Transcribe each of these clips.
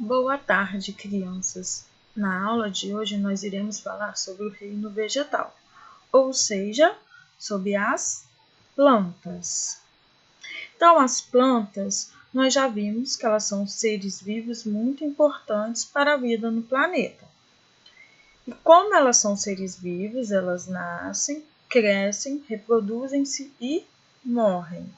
Boa tarde, crianças! Na aula de hoje nós iremos falar sobre o reino vegetal, ou seja, sobre as plantas. Então, as plantas, nós já vimos que elas são seres vivos muito importantes para a vida no planeta. E como elas são seres vivos, elas nascem, crescem, reproduzem-se e morrem.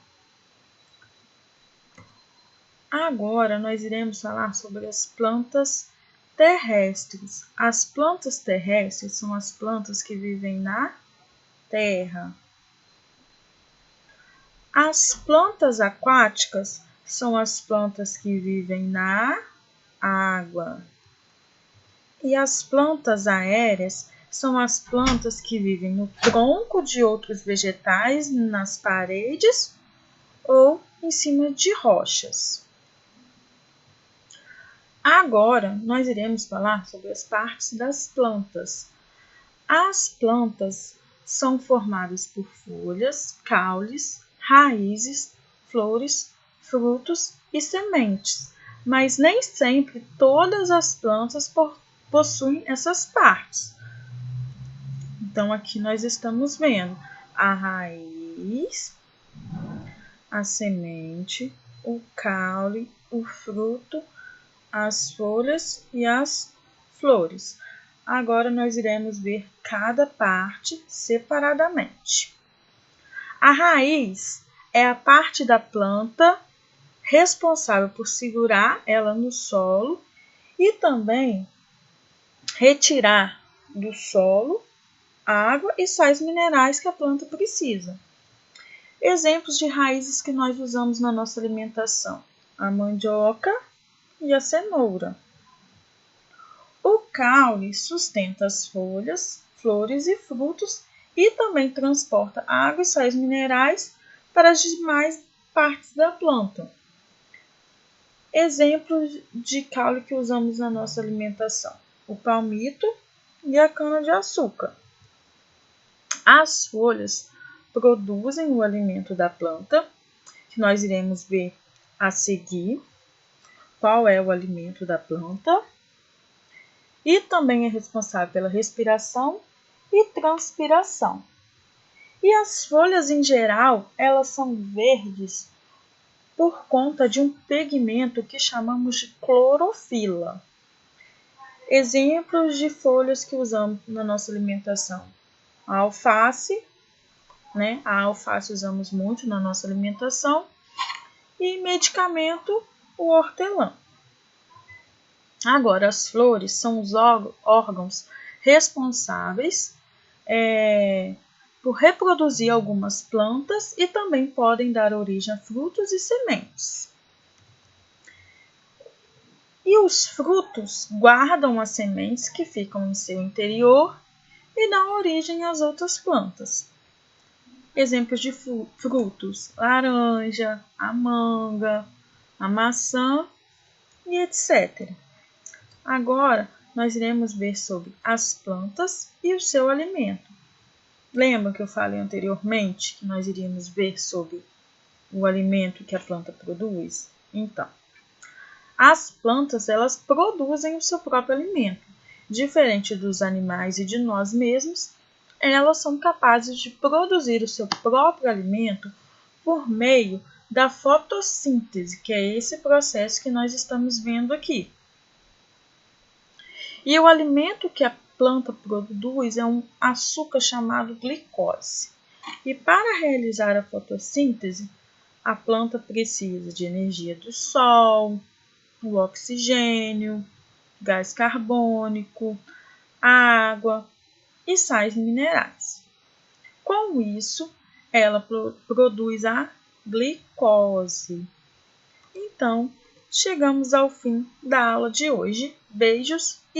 Agora nós iremos falar sobre as plantas terrestres. As plantas terrestres são as plantas que vivem na terra. As plantas aquáticas são as plantas que vivem na água. E as plantas aéreas são as plantas que vivem no tronco de outros vegetais, nas paredes ou em cima de rochas. Agora, nós iremos falar sobre as partes das plantas. As plantas são formadas por folhas, caules, raízes, flores, frutos e sementes, mas nem sempre todas as plantas possuem essas partes. Então, aqui nós estamos vendo a raiz, a semente, o caule, o fruto, as folhas e as flores. Agora nós iremos ver cada parte separadamente. A raiz é a parte da planta responsável por segurar ela no solo e também retirar do solo água e sais minerais que a planta precisa. Exemplos de raízes que nós usamos na nossa alimentação: a mandioca e a cenoura. O caule sustenta as folhas, flores e frutos e também transporta água e sais minerais para as demais partes da planta. Exemplos de caule que usamos na nossa alimentação: o palmito e a cana-de-açúcar. As folhas produzem o alimento da planta, que nós iremos ver a seguir. Qual é o alimento da planta, e também é responsável pela respiração e transpiração. E as folhas, em geral, elas são verdes por conta de um pigmento que chamamos de clorofila. Exemplos de folhas que usamos na nossa alimentação: a alface, a alface usamos muito na nossa alimentação, e medicamento, o hortelã. Agora, as flores são os órgãos responsáveis por reproduzir algumas plantas e também podem dar origem a frutos e sementes. E os frutos guardam as sementes que ficam em seu interior e dão origem às outras plantas. Exemplos de frutos: laranja, a manga, a maçã e etc. Agora, nós iremos ver sobre as plantas e o seu alimento. Lembra que eu falei anteriormente que nós iríamos ver sobre o alimento que a planta produz? Então, as plantas, elas produzem o seu próprio alimento. Diferente dos animais e de nós mesmos, elas são capazes de produzir o seu próprio alimento por meio da fotossíntese, que é esse processo que nós estamos vendo aqui. E o alimento que a planta produz é um açúcar chamado glicose. E para realizar a fotossíntese, a planta precisa de energia do sol, o oxigênio, gás carbônico, água e sais minerais. Com isso, ela produz a glicose. Então, chegamos ao fim da aula de hoje. Beijos e